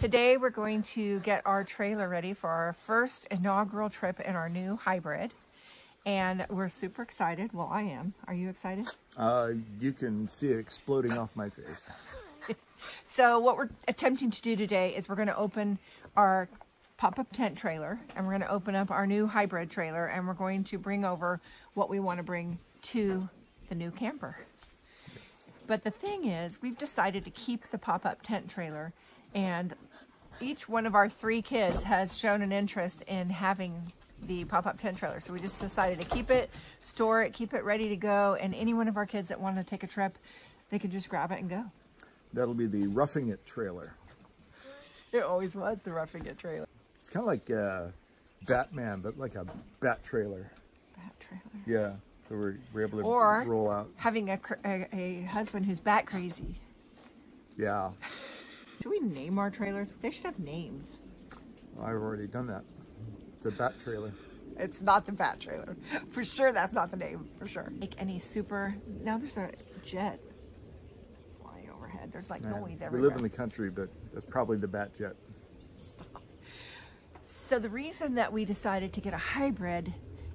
Today we're going to get our trailer ready for our first inaugural trip in our new hybrid. And we're super excited. Well, I am. Are you excited? You can see it exploding off my face. So what we're attempting to do today is we're going to open our pop-up tent trailer, and we're going to open up our new hybrid trailer, and we're going to bring over what we want to bring to the new camper. Yes. But the thing is, we've decided to keep the pop-up tent trailer, and each one of our 3 kids has shown an interest in having the pop-up tent trailer. So we just decided to keep it, store it, keep it ready to go, and any one of our kids that want to take a trip, they can just grab it and go. That'll be the Roughing It trailer. It always was the Roughing It trailer. It's kind of like Batman, but like a bat trailer. Bat trailer. Yeah, so we're able to roll out. Having a husband who's bat crazy. Yeah. Should we name our trailers? They should have names. Well, I've already done that. It's a bat trailer. It's not the bat trailer. For sure that's not the name, for sure. Like any super, now there's a jet flying overhead. There's like noise everywhere. We live in the country, but that's probably the bat jet. Stop. So the reason that we decided to get a hybrid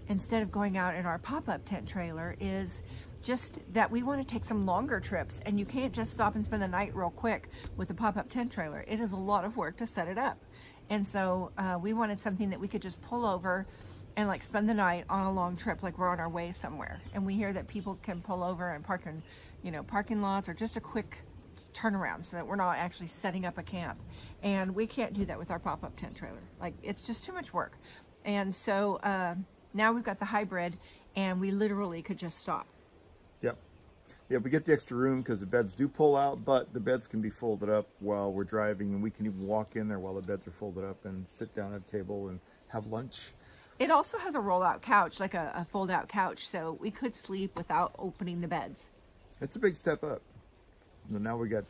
instead of going out in our pop-up tent trailer is just that we want to take some longer trips, and you can't just stop and spend the night real quick with a pop-up tent trailer. It is a lot of work to set it up. And so we wanted something that we could just pull over and like spend the night on a long trip, like we're on our way somewhere. And we hear that people can pull over and park in, you know, parking lots or just a quick turnaround so that we're not actually setting up a camp. And we can't do that with our pop-up tent trailer. Like, it's just too much work. And so now we've got the hybrid, and we literally could just stop. Yep. Yeah, we get the extra room because the beds do pull out, but the beds can be folded up while we're driving, and we can even walk in there while the beds are folded up and sit down at a table and have lunch. It also has a roll-out couch, like a fold-out couch, so we could sleep without opening the beds. It's a big step up. Now we got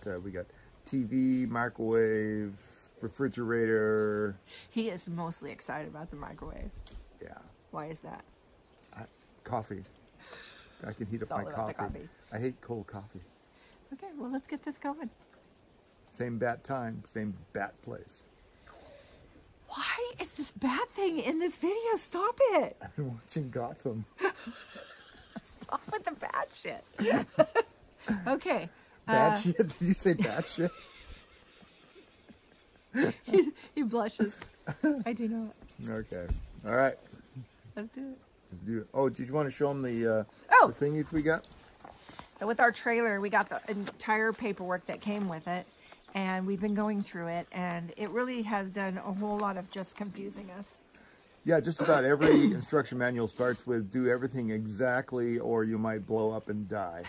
TV, microwave, refrigerator. He is mostly excited about the microwave. Yeah. Why is that? Coffee. I can heat up my coffee. I hate cold coffee. Okay, well, let's get this going. Same bat time, same bat place. Why is this bat thing in this video? Stop it. I've been watching Gotham. Stop with the bat shit. Okay. Bad shit? Did you say bad shit? He blushes. I do not. Okay. All right. Let's do it. Let's do it. Oh, did you want to show them the thingies we got? So with our trailer, we got the entire paperwork that came with it, and we've been going through it, and it really has done a whole lot of just confusing us. Yeah, just about every instruction manual starts with do everything exactly or you might blow up and die.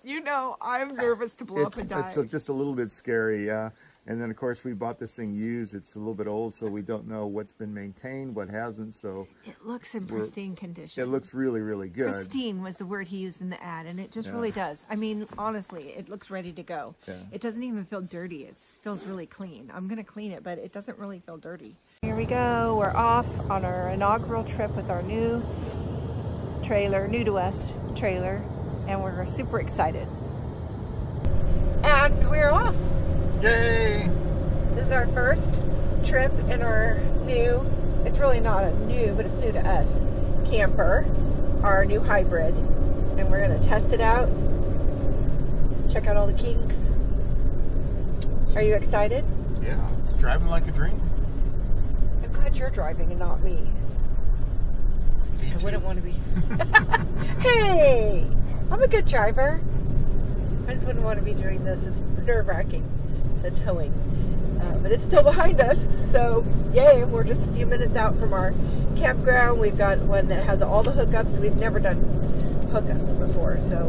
You know, I'm nervous to blow up and die. It's just a little bit scary, yeah. And then, of course, we bought this thing used. It's a little bit old, so we don't know what's been maintained, what hasn't. So it looks in pristine condition. It looks really, really good. Pristine was the word he used in the ad, and it just really does. I mean, honestly, it looks ready to go. Yeah. It doesn't even feel dirty. It feels really clean. I'm going to clean it, but it doesn't really feel dirty. Here we go. We're off on our inaugural trip with our new trailer, new to us trailer, and we're super excited. And we're off. Yay! This is our first trip in our new, it's really not a new, but it's new to us, camper, our new hybrid. And we're going to test it out, check out all the kinks. Are you excited? Yeah, it's driving like a dream. I'm glad you're driving and not me. I wouldn't want to be. Hey, I'm a good driver. I just wouldn't want to be doing this. It's nerve-wracking, the towing. But it's still behind us, so yay, we're just a few minutes out from our campground. We've got one that has all the hookups. We've never done hookups before, so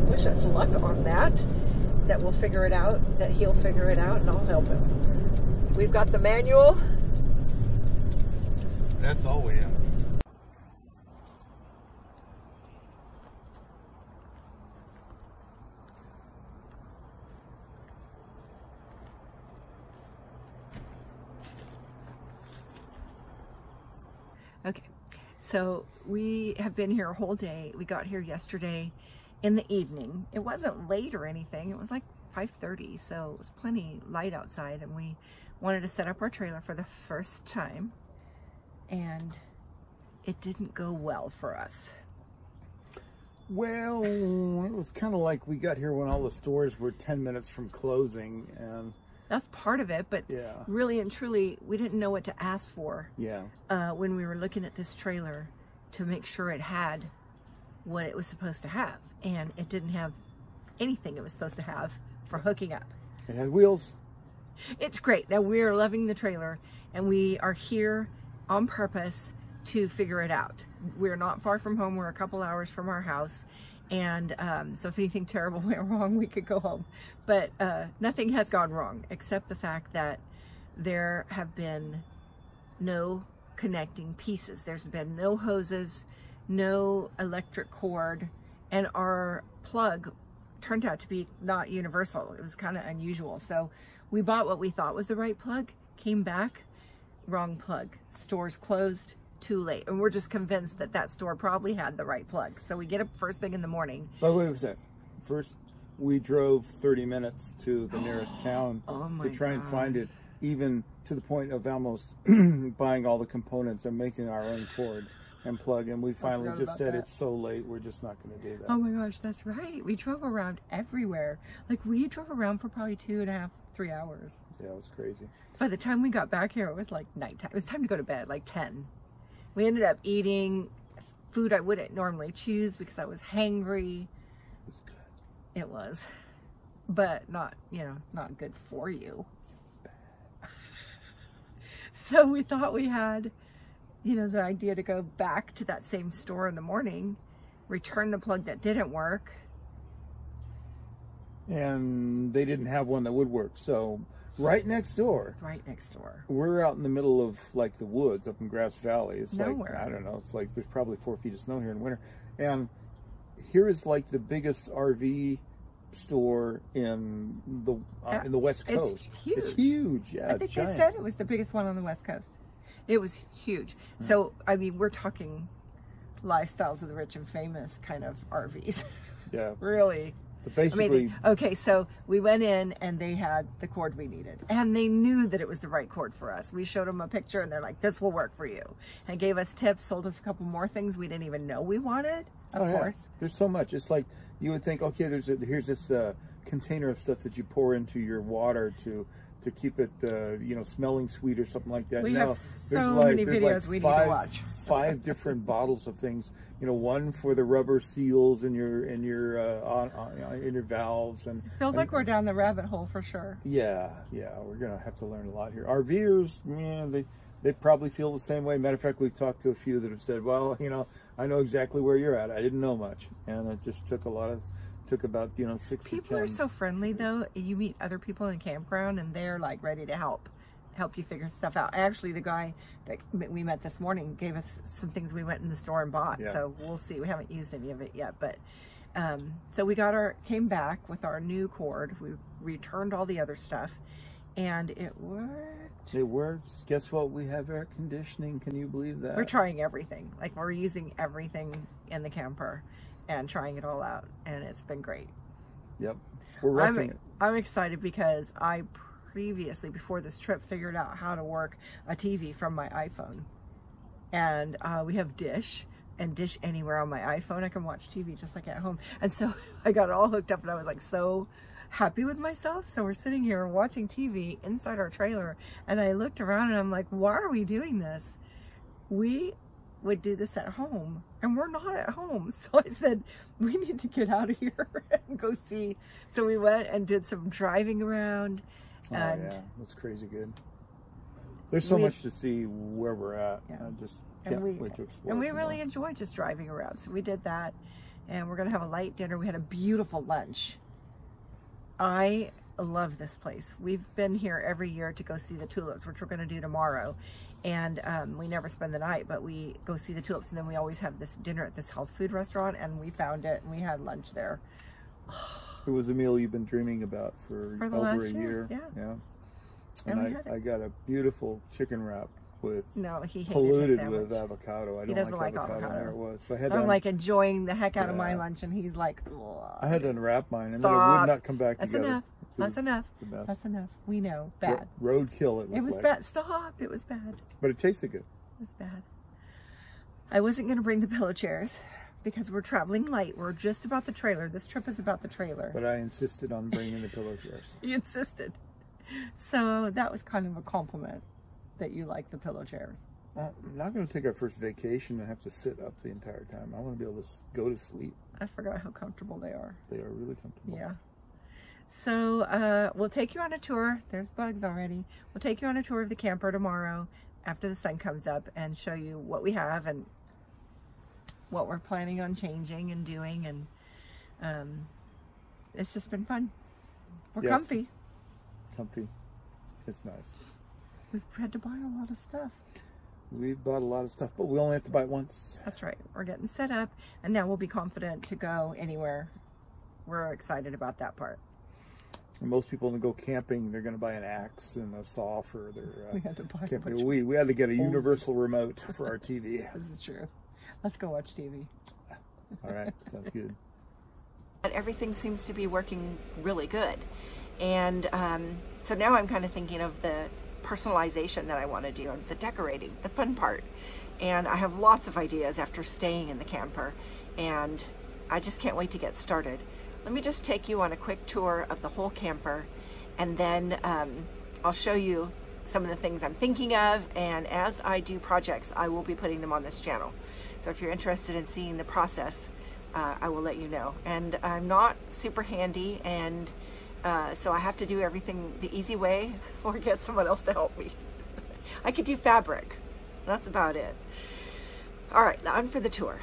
wish us luck on that we'll figure it out, that he'll figure it out, and I'll help him. We've got the manual. That's all we have. Okay, so we have been here a whole day. We got here yesterday in the evening. It wasn't late or anything. It was like 5:30, so it was plenty light outside, and we wanted to set up our trailer for the first time, and it didn't go well for us. Well, it was kind of like we got here when all the stores were 10 minutes from closing, and that's part of it, but yeah, really and truly, we didn't know what to ask for. Yeah. When we were looking at this trailer to make sure it had what it was supposed to have, and it didn't have anything it was supposed to have for hooking up. It had wheels. It's great. Now we are loving the trailer, and we are here on purpose to figure it out. We're not far from home. We're a couple hours from our house, and so if anything terrible went wrong, we could go home. But nothing has gone wrong, except the fact that there have been no connecting pieces. There's been no hoses, no electric cord, and our plug turned out to be not universal. It was kind of unusual. So we bought what we thought was the right plug, came back, wrong plug. Store's closed, too late. And we're just convinced that that store probably had the right plug. So we get up first thing in the morning. By the way, what was that? First, we drove 30 minutes to the nearest town to try and find it, even to the point of almost buying all the components and making our own cord and plug. And we finally just said, it's so late, we're just not going to do that. Oh my gosh, that's right. We drove around everywhere. Like, we drove around for probably 2.5, 3 hours. Yeah, it was crazy. By the time we got back here, it was like nighttime. It was time to go to bed, like 10. We ended up eating food I wouldn't normally choose because I was hangry. It was good. It was. But not, you know, not good for you. It was bad. So we thought we had, you know, the idea to go back to that same store in the morning, return the plug that didn't work. And they didn't have one that would work. So right next door. Right next door. We're out in the middle of like the woods up in Grass Valley. It's Nowhere. like, I don't know, it's like there's probably 4 feet of snow here in winter. And here is like the biggest RV store in the West Coast. It's huge. It's huge. Yeah, I think giant. they said it was the biggest one on the West Coast. It was huge. So, I mean, we're talking lifestyles of the rich and famous kind of RVs. Yeah. Really. But basically, amazing. Okay, so we went in and they had the cord we needed. And they knew that it was the right cord for us. We showed them a picture and they're like, this will work for you. And gave us tips, sold us a couple more things we didn't even know we wanted, of course. There's so much. It's like you would think, okay, here's this container of stuff that you pour into your water to keep it, you know, smelling sweet or something like that. We no, have so many videos we need to watch. 5 different bottles of things. You know, one for the rubber seals in your valves, and feels like we're down the rabbit hole for sure. Yeah, we're gonna have to learn a lot here. RVers, yeah, they probably feel the same way. Matter of fact, we've talked to a few that have said, well, you know, I know exactly where you're at. I didn't know much, and it just took about, you know, 6 or 10. People are so friendly though. You meet other people in campground and they're like ready to help you figure stuff out. Actually, the guy that we met this morning gave us some things we went in the store and bought. Yeah. So we'll see. We haven't used any of it yet, but so we came back with our new cord. We returned all the other stuff and it worked. It works. Guess what? We have air conditioning. Can you believe that? We're trying everything. Like, we're using everything in the camper and trying it all out, and it's been great. Yep. We're roughing it. I'm excited because I previously, before this trip, figured out how to work a TV from my iPhone. And we have Dish, and Dish anywhere on my iPhone. I can watch TV just like at home. And so I got it all hooked up and I was like so happy with myself. So we're sitting here watching TV inside our trailer, and I looked around and I'm like, why are we doing this? We would do this at home and we're not at home. So I said, we need to get out of here and go see. So we went and did some driving around. And yeah, that's crazy good. There's so much to see where we're at. Yeah. I just can't wait to explore. And we really enjoyed just driving around. So we did that, and we're gonna have a light dinner. We had a beautiful lunch. I love this place. We've been here every year to go see the tulips, which we're gonna do tomorrow. And we never spend the night, but we go see the tulips, and then we always have this dinner at this health food restaurant, and we found it and we had lunch there. It was a meal you've been dreaming about for over a year. Yeah. And I got a beautiful chicken wrap with he polluted with avocado. I don't like avocado. There it was. So I'm like enjoying the heck out of my lunch, and he's like, I had to unwrap mine, and then it would not come back together. Enough. That's enough. It's the best. That's enough. We know. Bad. Roadkill. It was bad. Stop. It was bad. But it tasted good. It was bad. I wasn't going to bring the pillow chairs because we're traveling light. We're just about the trailer. This trip is about the trailer. But I insisted on bringing the pillow chairs. You insisted. So that was kind of a compliment that you like the pillow chairs. I'm not going to take our first vacation and have to sit up the entire time. I want to be able to go to sleep. I forgot how comfortable they are. They are really comfortable. Yeah. So we'll take you on a tour. There's bugs already. We'll take you on a tour of the camper tomorrow after the sun comes up and show you what we have and what we're planning on changing and doing. And it's just been fun. We're comfy. Comfy. It's nice. We've had to buy a lot of stuff. We've bought a lot of stuff, but we only have to buy it once. That's right. We're getting set up, and now we'll be confident to go anywhere. We're excited about that part. And most people, when they go camping, they're going to buy an axe and a saw for their we had to buy camping. We had to get a universal remote for our TV. This is true. Let's go watch TV. All right. Sounds good. Everything seems to be working really good. And so now I'm kind of thinking of the personalization that I want to do, and the decorating, the fun part. And I have lots of ideas after staying in the camper, and I just can't wait to get started. Let me just take you on a quick tour of the whole camper, and then I'll show you some of the things I'm thinking of, and as I do projects, I will be putting them on this channel. So if you're interested in seeing the process, I will let you know. And I'm not super handy, and so I have to do everything the easy way or get someone else to help me. I could do fabric. That's about it. All right, on for the tour.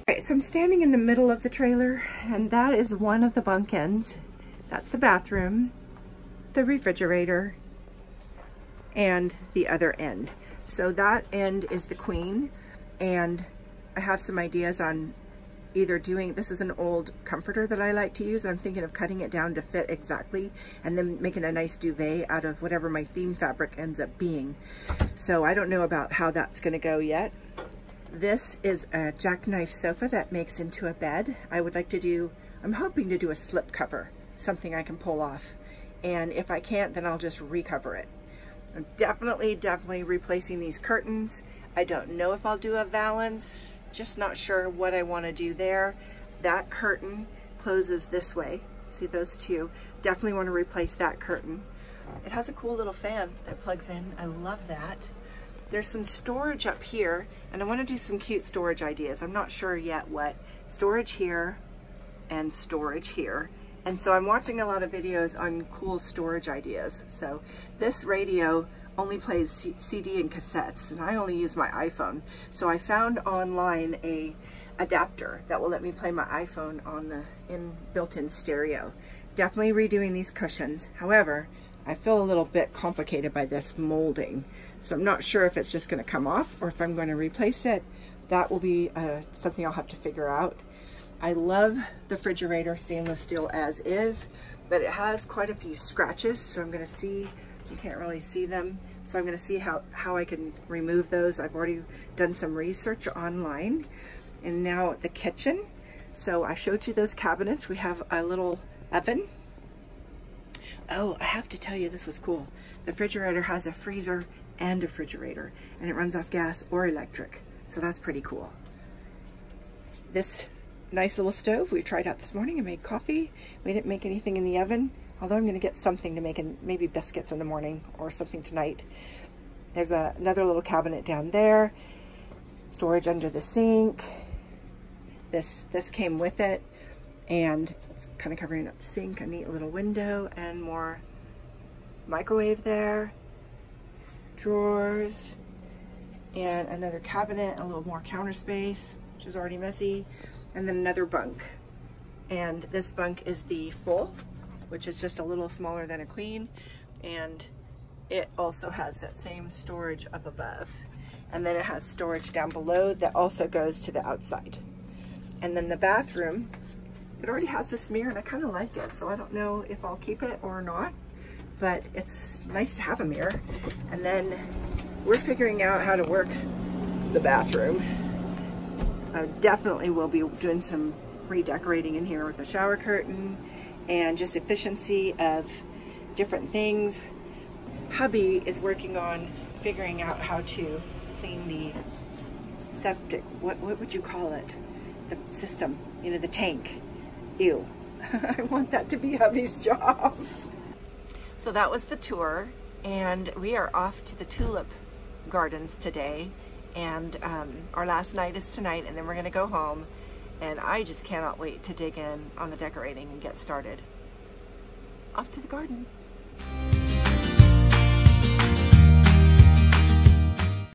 All right, so I'm standing in the middle of the trailer, and that is one of the bunk ends. That's the bathroom, the refrigerator, and the other end. So that end is the queen, and I have some ideas on either doing, this is an old comforter that I like to use. I'm thinking of cutting it down to fit exactly and then making a nice duvet out of whatever my theme fabric ends up being. So I don't know about how that's going to go yet. This is a jackknife sofa that makes into a bed. I would like to do, I'm hoping to do a slip cover, something I can pull off. And if I can't, then I'll just recover it. I'm definitely replacing these curtains. I don't know if I'll do a valance. Just not sure what I want to do there. That curtain closes this way. See those two? Definitely want to replace that curtain. It has a cool little fan that plugs in. I love that. There's some storage up here, and I want to do some cute storage ideas. I'm not sure yet what. Storage here and storage here. And so I'm watching a lot of videos on cool storage ideas. So this radio only plays CD and cassettes, and I only use my iPhone. So I found online a adapter that will let me play my iPhone on the built-in stereo. Definitely redoing these cushions. However, I feel a little bit complicated by this molding. So I'm not sure if it's just going to come off or if I'm going to replace it. That will be something I'll have to figure out. I love the refrigerator stainless steel as is, but it has quite a few scratches, so I'm going to see. You can't really see them, so I'm going to see how I can remove those. I've already done some research online. And now the kitchen. So I showed you those cabinets. We have a little oven. Oh, I have to tell you, this was cool. The refrigerator has a freezer and a refrigerator, and it runs off gas or electric. So that's pretty cool. This nice little stove we tried out this morning and made coffee. We didn't make anything in the oven, although I'm going to get something to make, maybe biscuits in the morning or something tonight. There's another little cabinet down there. Storage under the sink. This came with it, and it's kind of covering up the sink. A neat little window and more microwave there. Drawers and another cabinet, a little more counter space, which is already messy, and then another bunk. And this bunk is the full, which is just a little smaller than a queen, and it also has that same storage up above. And then it has storage down below that also goes to the outside. And then the bathroom, it already has this mirror, and I kind of like it, so I don't know if I'll keep it or not, but it's nice to have a mirror. And then we're figuring out how to work the bathroom. I definitely will be doing some redecorating in here with the shower curtain and just efficiency of different things. Hubby is working on figuring out how to clean the septic, what would you call it? The system, you know, the tank. Ew. I want that to be hubby's job. So that was the tour, and we are off to the tulip gardens today, and our last night is tonight, and then we're gonna go home, and I just cannot wait to dig in on the decorating and get started. Off to the garden.